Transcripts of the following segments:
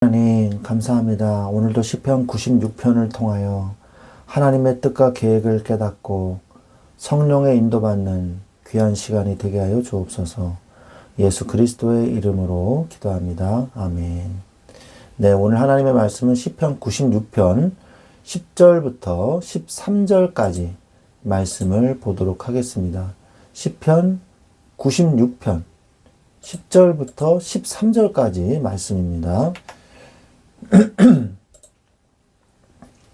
하나님 감사합니다. 오늘도 시편 96편을 통하여 하나님의 뜻과 계획을 깨닫고 성령의 인도받는 귀한 시간이 되게 하여 주옵소서. 예수 그리스도의 이름으로 기도합니다. 아멘. 네, 오늘 하나님의 말씀은 시편 96편 10절부터 13절까지 말씀을 보도록 하겠습니다. 시편 96편 10절부터 13절까지 말씀입니다.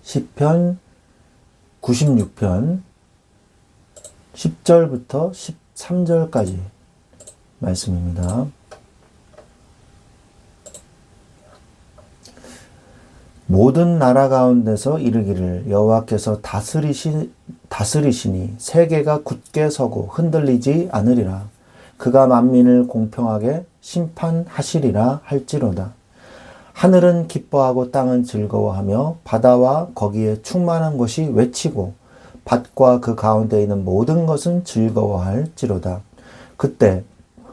시편 96편 10절부터 13절까지 말씀입니다. 모든 나라 가운데서 이르기를 여호와께서 다스리시니 세계가 굳게 서고 흔들리지 않으리라. 그가 만민을 공평하게 심판하시리라 할지로다. 하늘은 기뻐하고 땅은 즐거워하며 바다와 거기에 충만한 것이 외치고 밭과 그 가운데 있는 모든 것은 즐거워할지로다. 그때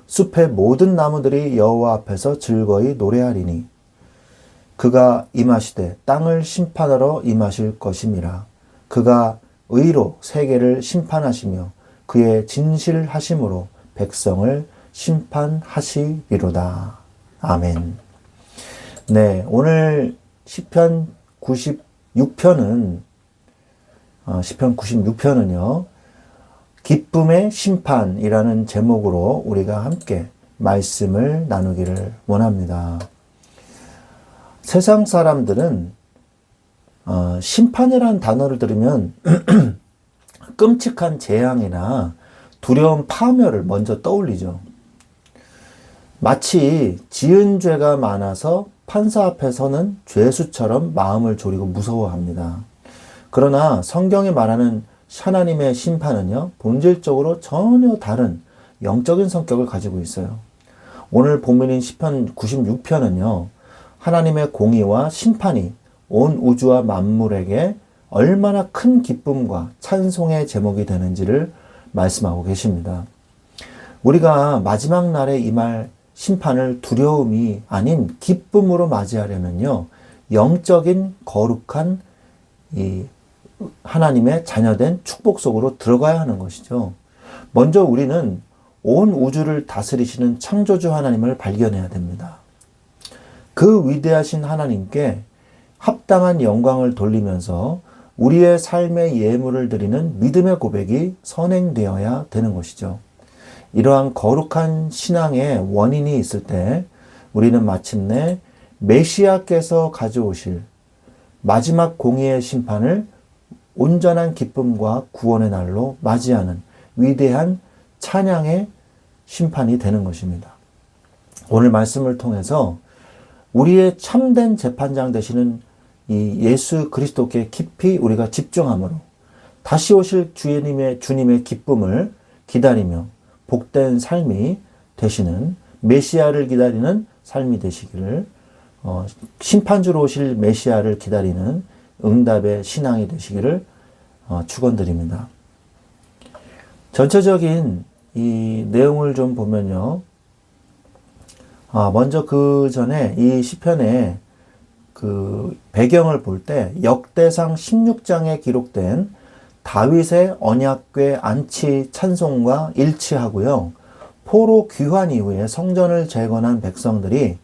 숲의 모든 나무들이 여호와 앞에서 즐거이 노래하리니 그가 임하시되 땅을 심판하러 임하실 것임이라. 그가 의로 세계를 심판하시며 그의 진실하심으로 백성을 심판하시리로다. 아멘. 네, 오늘 시편 96편은요, 기쁨의 심판이라는 제목으로 우리가 함께 말씀을 나누기를 원합니다. 세상 사람들은 심판이라는 단어를 들으면 끔찍한 재앙이나 두려운 파멸을 먼저 떠올리죠. 마치 지은 죄가 많아서 판사 앞에서는 죄수처럼 마음을 졸이고 무서워합니다. 그러나 성경이 말하는 하나님의 심판은요, 본질적으로 전혀 다른 영적인 성격을 가지고 있어요. 오늘 본문인 시편 96편은요, 하나님의 공의와 심판이 온 우주와 만물에게 얼마나 큰 기쁨과 찬송의 제목이 되는지를 말씀하고 계십니다. 우리가 마지막 날에 임할 심판을 두려움이 아닌 기쁨으로 맞이하려면요, 영적인 거룩한 이 하나님의 자녀된 축복 속으로 들어가야 하는 것이죠. 먼저 우리는 온 우주를 다스리시는 창조주 하나님을 발견해야 됩니다. 그 위대하신 하나님께 합당한 영광을 돌리면서 우리의 삶의 예물을 드리는 믿음의 고백이 선행되어야 되는 것이죠. 이러한 거룩한 신앙의 원인이 있을 때 우리는 마침내 메시아께서 가져오실 마지막 공의의 심판을 온전한 기쁨과 구원의 날로 맞이하는 위대한 찬양의 심판이 되는 것입니다. 오늘 말씀을 통해서 우리의 참된 재판장 되시는 이 예수 그리스도께 깊이 우리가 집중함으로 다시 오실 주님의 기쁨을 기다리며 복된 삶이 되시는 메시아를 기다리는 삶이 되시기를, 심판주로 오실 메시아를 기다리는 응답의 신앙이 되시기를 축원드립니다. 전체적인 이 내용을 좀 보면요, 먼저 그 전에 이 시편의 그 배경을 볼 때 역대상 16장에 기록된 다윗의 언약궤 안치 찬송과 일치하고요. 포로 귀환 이후에 성전을 재건한 백성들이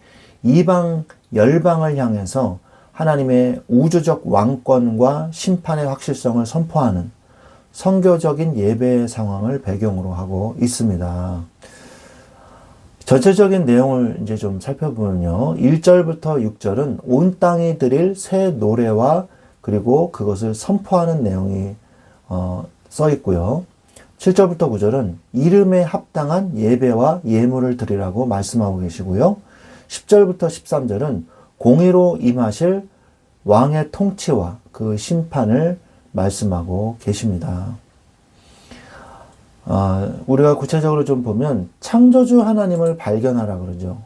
이방 열방을 향해서 하나님의 우주적 왕권과 심판의 확실성을 선포하는 선교적인 예배의 상황을 배경으로 하고 있습니다. 전체적인 내용을 이제 좀 살펴보면요. 1절부터 6절은 온 땅이 드릴 새 노래와 그리고 그것을 선포하는 내용이 써 있고요. 7절부터 9절은 이름에 합당한 예배와 예물을 드리라고 말씀하고 계시고요. 10절부터 13절은 공의로 임하실 왕의 통치와 그 심판을 말씀하고 계십니다. 우리가 구체적으로 좀 보면 창조주 하나님을 발견하라 그러죠.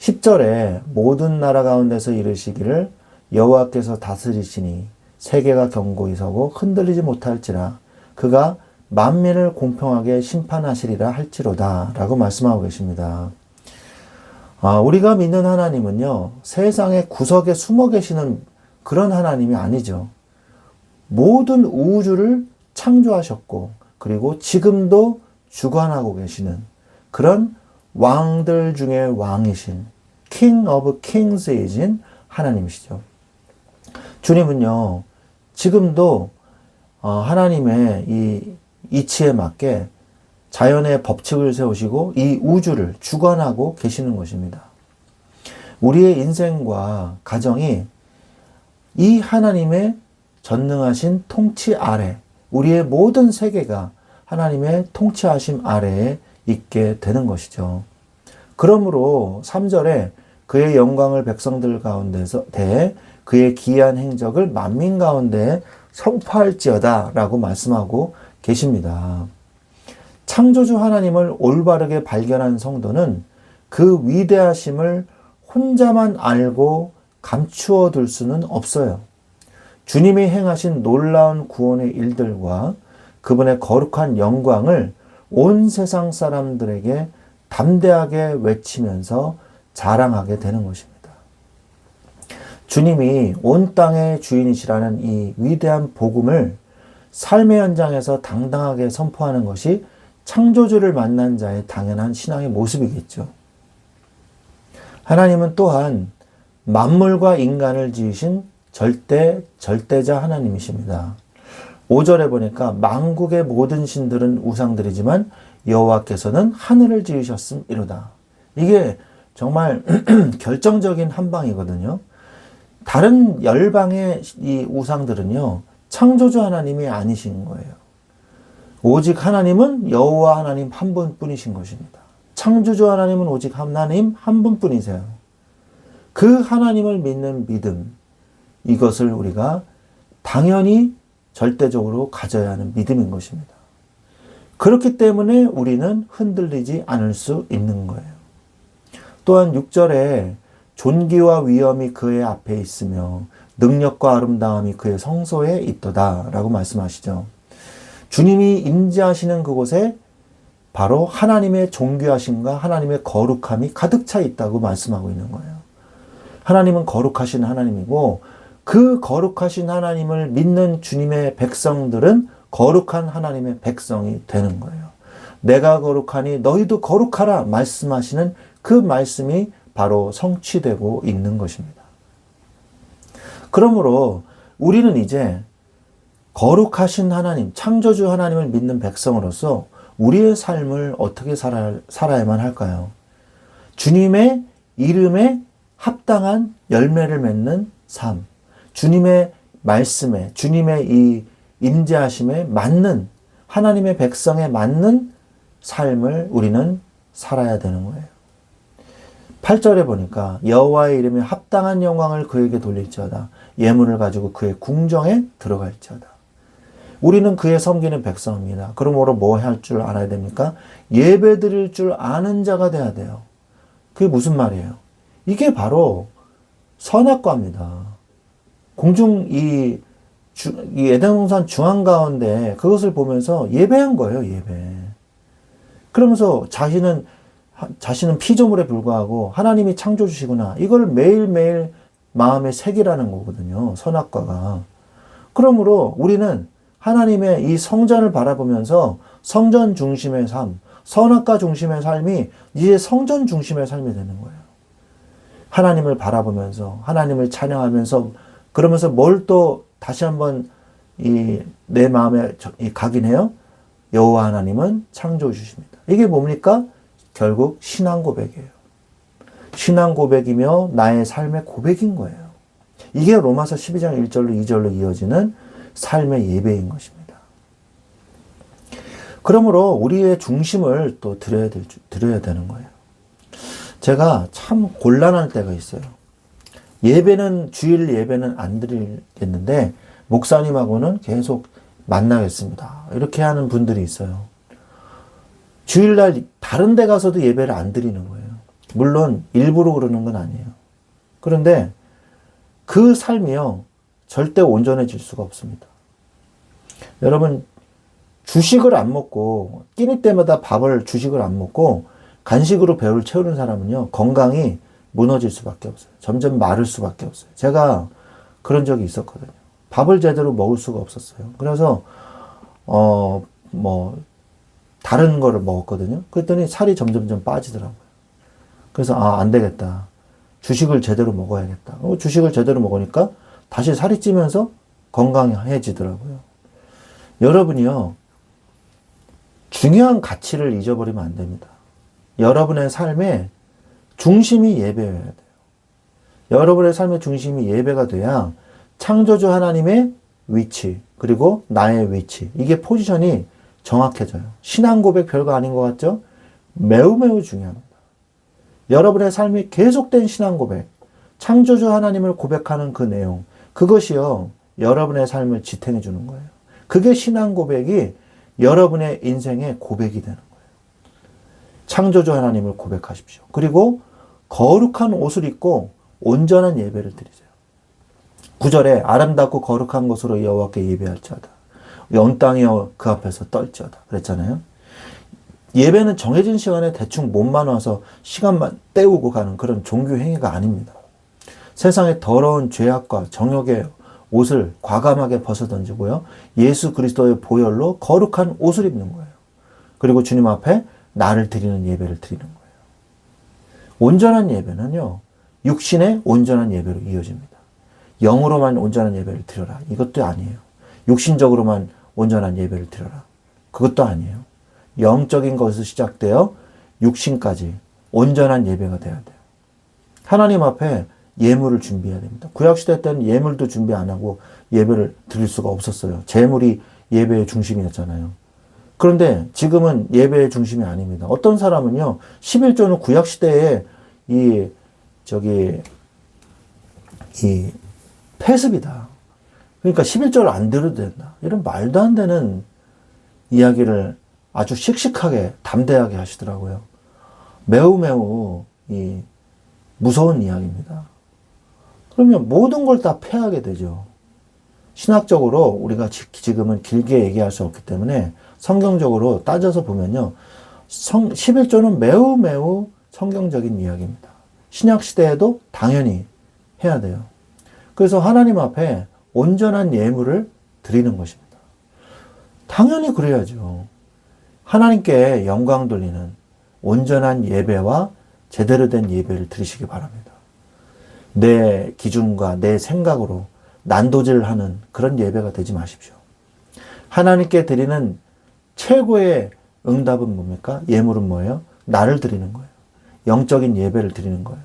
10절에 모든 나라 가운데서 이르시기를 여호와께서 다스리시니 세계가 견고히 서고 흔들리지 못할지라. 그가 만민을 공평하게 심판하시리라 할지로다 라고 말씀하고 계십니다. 우리가 믿는 하나님은요, 세상의 구석에 숨어 계시는 그런 하나님이 아니죠. 모든 우주를 창조하셨고, 그리고 지금도 주관하고 계시는 그런 왕들 중에 왕이신 King of Kings이신 하나님이시죠. 주님은요, 지금도 하나님의 이 이치에 맞게 자연의 법칙을 세우시고 이 우주를 주관하고 계시는 것입니다. 우리의 인생과 가정이 이 하나님의 전능하신 통치 아래, 우리의 모든 세계가 하나님의 통치하심 아래에 있게 되는 것이죠. 그러므로 3절에 그의 영광을 백성들 가운데서 대해 그의 기이한 행적을 만민 가운데 선포할지어다 라고 말씀하고 계십니다. 창조주 하나님을 올바르게 발견한 성도는 그 위대하심을 혼자만 알고 감추어 둘 수는 없어요. 주님이 행하신 놀라운 구원의 일들과 그분의 거룩한 영광을 온 세상 사람들에게 담대하게 외치면서 자랑하게 되는 것입니다. 주님이 온 땅의 주인이시라는 이 위대한 복음을 삶의 현장에서 당당하게 선포하는 것이 창조주를 만난 자의 당연한 신앙의 모습이겠죠. 하나님은 또한 만물과 인간을 지으신 절대자 하나님이십니다. 5절에 보니까 만국의 모든 신들은 우상들이지만 여호와께서는 하늘을 지으셨음이로다. 이게 정말 결정적인 한 방이거든요. 다른 열방의 이 우상들은요, 창조주 하나님이 아니신 거예요. 오직 하나님은 여호와 하나님 한 분뿐이신 것입니다. 창조주 하나님은 오직 하나님 한 분뿐이세요. 그 하나님을 믿는 믿음, 이것을 우리가 당연히 절대적으로 가져야 하는 믿음인 것입니다. 그렇기 때문에 우리는 흔들리지 않을 수 있는 거예요. 또한 6절에 존귀와 위엄이 그의 앞에 있으며 능력과 아름다움이 그의 성소에 있도다 라고 말씀하시죠. 주님이 임재하시는 그곳에 바로 하나님의 존귀하심과 하나님의 거룩함이 가득 차 있다고 말씀하고 있는 거예요. 하나님은 거룩하신 하나님이고 그 거룩하신 하나님을 믿는 주님의 백성들은 거룩한 하나님의 백성이 되는 거예요. 내가 거룩하니 너희도 거룩하라 말씀하시는 그 말씀이 바로 성취되고 있는 것입니다. 그러므로 우리는 이제 거룩하신 하나님, 창조주 하나님을 믿는 백성으로서 우리의 삶을 어떻게 살아야만 할까요? 주님의 이름에 합당한 열매를 맺는 삶, 주님의 말씀에, 주님의 이 임재하심에 맞는, 하나님의 백성에 맞는 삶을 우리는 살아야 되는 거예요. 8절에 보니까 여호와의 이름에 합당한 영광을 그에게 돌릴지어다. 예물을 가지고 그의 궁정에 들어갈지어다. 우리는 그의 섬기는 백성입니다. 그러므로 뭐 할 줄 알아야 됩니까? 예배 드릴 줄 아는 자가 돼야 돼요. 그게 무슨 말이에요? 이게 바로 선악과입니다. 이 에덴 동산 중앙 가운데 그것을 보면서 예배한 거예요, 예배. 그러면서 자신은 피조물에 불과하고 하나님이 창조주시구나. 이걸 매일매일 마음에 새기라는 거거든요, 선악과가. 그러므로 우리는 하나님의 이 성전을 바라보면서 성전 중심의 삶, 선악과 중심의 삶이 이제 성전 중심의 삶이 되는 거예요. 하나님을 바라보면서, 하나님을 찬양하면서, 그러면서 뭘 또 다시 한번 내 마음에 각인해요? 여호와 하나님은 창조주십니다. 이게 뭡니까? 결국 신앙 고백이에요. 신앙 고백이며 나의 삶의 고백인 거예요. 이게 로마서 12장 1절로 2절로 이어지는 삶의 예배인 것입니다. 그러므로 우리의 중심을 또 드려야 되는 거예요. 제가 참 곤란할 때가 있어요. 주일 예배는 안 드리겠는데 목사님하고는 계속 만나겠습니다. 이렇게 하는 분들이 있어요. 주일날 다른 데 가서도 예배를 안 드리는 거예요. 물론 일부러 그러는 건 아니에요. 그런데 그 삶이요, 절대 온전해질 수가 없습니다. 여러분, 주식을 안 먹고 끼니 때마다 주식을 안 먹고 간식으로 배를 채우는 사람은요, 건강이 무너질 수밖에 없어요. 점점 마를 수밖에 없어요. 제가 그런 적이 있었거든요. 밥을 제대로 먹을 수가 없었어요. 그래서, 다른 거를 먹었거든요. 그랬더니 살이 점점점 빠지더라고요. 그래서, 안 되겠다. 주식을 제대로 먹어야겠다. 주식을 제대로 먹으니까 다시 살이 찌면서 건강해지더라고요. 여러분이요, 중요한 가치를 잊어버리면 안 됩니다. 여러분의 삶의 중심이 예배여야 돼요. 여러분의 삶의 중심이 예배가 돼야 창조주 하나님의 위치, 그리고 나의 위치, 이게 포지션이 정확해져요. 신앙 고백 별거 아닌 것 같죠? 매우 매우 중요합니다. 여러분의 삶이 계속된 신앙 고백, 창조주 하나님을 고백하는 그 내용, 그것이요, 여러분의 삶을 지탱해 주는 거예요. 그게 신앙 고백이 여러분의 인생의 고백이 되는 거예요. 창조주 하나님을 고백하십시오. 그리고 거룩한 옷을 입고 온전한 예배를 드리세요. 9절에 아름답고 거룩한 것으로 여호와께 예배할지어다. 온 땅이여 그 앞에서 떨지어다. 그랬잖아요. 예배는 정해진 시간에 대충 몸만 와서 시간만 때우고 가는 그런 종교 행위가 아닙니다. 세상의 더러운 죄악과 정욕의 옷을 과감하게 벗어던지고요. 예수 그리스도의 보혈로 거룩한 옷을 입는 거예요. 그리고 주님 앞에 나를 드리는 예배를 드리는 거예요. 온전한 예배는요, 육신의 온전한 예배로 이어집니다. 영으로만 온전한 예배를 드려라. 이것도 아니에요. 육신적으로만 온전한 예배를 드려라. 그것도 아니에요. 영적인 것에서 시작되어 육신까지 온전한 예배가 돼야 돼요. 하나님 앞에 예물을 준비해야 됩니다. 구약시대 때는 예물도 준비 안 하고 예배를 드릴 수가 없었어요. 재물이 예배의 중심이었잖아요. 그런데 지금은 예배의 중심이 아닙니다. 어떤 사람은요, 11조는 구약시대에 이 폐습이다. 그러니까 11조를 안 드려도 된다. 이런 말도 안 되는 이야기를 아주 씩씩하게, 담대하게 하시더라고요. 매우 매우 무서운 이야기입니다. 그러면 모든 걸 다 패하게 되죠. 신학적으로 우리가 지금은 길게 얘기할 수 없기 때문에 성경적으로 따져서 보면요, 11조는 매우 매우 성경적인 이야기입니다. 신약 시대에도 당연히 해야 돼요. 그래서 하나님 앞에 온전한 예물을 드리는 것입니다. 당연히 그래야죠. 하나님께 영광 돌리는 온전한 예배와 제대로 된 예배를 드리시기 바랍니다. 내 기준과 내 생각으로 난도질하는 그런 예배가 되지 마십시오. 하나님께 드리는 최고의 응답은 뭡니까? 예물은 뭐예요? 나를 드리는 거예요. 영적인 예배를 드리는 거예요.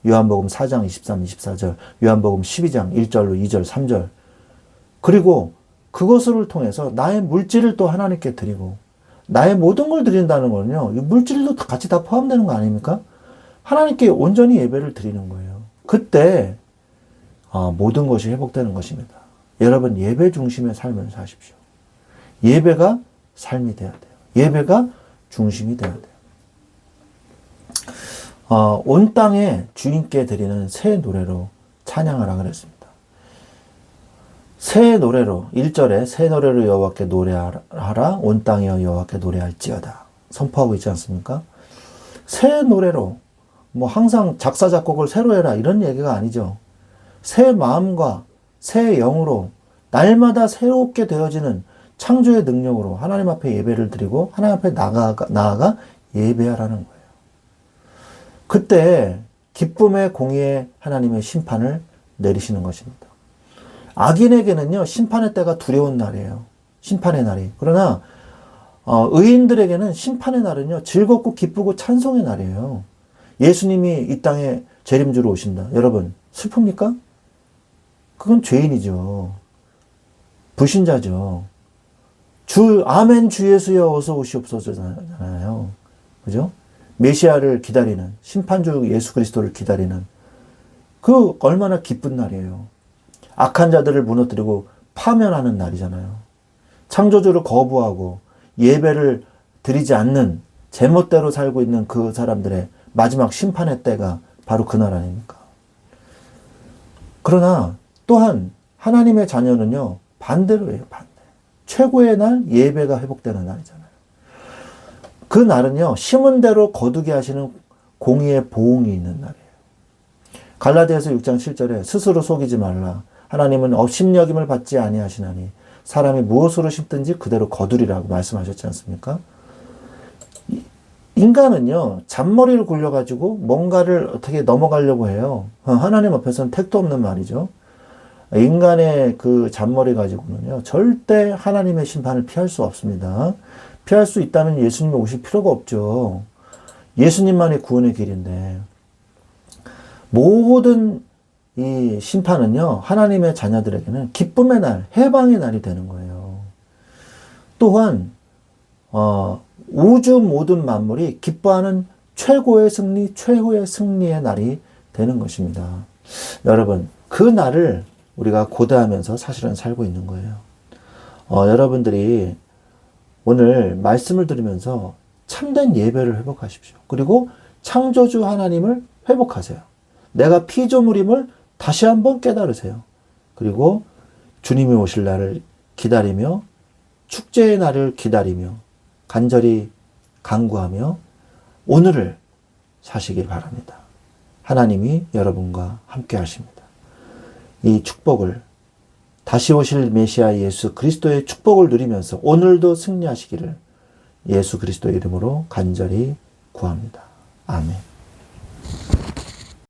요한복음 4장 23, 24절, 요한복음 12장 1절로 2절, 3절. 그리고 그것을 통해서 나의 물질을 또 하나님께 드리고, 나의 모든 걸 드린다는 거는요, 이 물질도 같이 다 포함되는 거 아닙니까? 하나님께 온전히 예배를 드리는 거예요. 그때 모든 것이 회복되는 것입니다. 여러분, 예배 중심의 삶을 사십시오. 예배가 삶이 돼야 돼요. 예배가 중심이 돼야 돼요. 온 땅에 주님께 드리는 새 노래로 찬양하라 그랬습니다. 새 노래로, 1절에 새 노래로 여호와께 노래하라, 온 땅이여 여호와께 노래할지어다 선포하고 있지 않습니까? 새 노래로, 항상 작사 작곡을 새로 해라 이런 얘기가 아니죠. 새 마음과 새 영으로 날마다 새롭게 되어지는 창조의 능력으로 하나님 앞에 예배를 드리고 하나님 앞에 나아가 예배하라는 거예요. 그때 기쁨의 공의의 하나님의 심판을 내리시는 것입니다. 악인에게는요, 심판의 때가 두려운 날이에요. 심판의 날이. 그러나 의인들에게는 심판의 날은요, 즐겁고 기쁘고 찬송의 날이에요. 예수님이 이 땅에 재림주로 오신다. 여러분, 슬픕니까? 그건 죄인이죠. 불신자죠. 아멘 주 예수여 어서 오시옵소서잖아요. 그죠? 메시아를 기다리는, 심판주 예수 그리스도를 기다리는 그 얼마나 기쁜 날이에요. 악한 자들을 무너뜨리고 파면하는 날이잖아요. 창조주를 거부하고 예배를 드리지 않는 제멋대로 살고 있는 그 사람들의 마지막 심판의 때가 바로 그날 아닙니까? 그러나 또한 하나님의 자녀는요, 반대로예요. 반대. 최고의 날 예배가 회복되는 날이잖아요. 그 날은요, 심은 대로 거두게 하시는 공의의 보응이 있는 날이에요. 갈라디아서 6장 7절에 스스로 속이지 말라. 하나님은 업신여김을 받지 아니하시나니 사람이 무엇으로 심든지 그대로 거두리라고 말씀하셨지 않습니까? 인간은요, 잔머리를 굴려가지고 뭔가를 어떻게 넘어가려고 해요. 하나님 앞에서는 택도 없는 말이죠. 인간의 그 잔머리 가지고는요, 절대 하나님의 심판을 피할 수 없습니다. 피할 수 있다면 예수님이 오실 필요가 없죠. 예수님만이 구원의 길인데, 모든 이 심판은요, 하나님의 자녀들에게는 기쁨의 날, 해방의 날이 되는 거예요. 또한, 우주 모든 만물이 기뻐하는 최고의 승리, 최후의 승리의 날이 되는 것입니다. 여러분, 그 날을 우리가 고대하면서 사실은 살고 있는 거예요. 여러분들이 오늘 말씀을 들으면서 참된 예배를 회복하십시오. 그리고 창조주 하나님을 회복하세요. 내가 피조물임을 다시 한번 깨달으세요. 그리고 주님이 오실 날을 기다리며 축제의 날을 기다리며 간절히 간구하며 오늘을 사시길 바랍니다. 하나님이 여러분과 함께 하십니다. 이 축복을 다시 오실 메시아 예수 그리스도의 축복을 누리면서 오늘도 승리하시기를 예수 그리스도의 이름으로 간절히 구합니다. 아멘.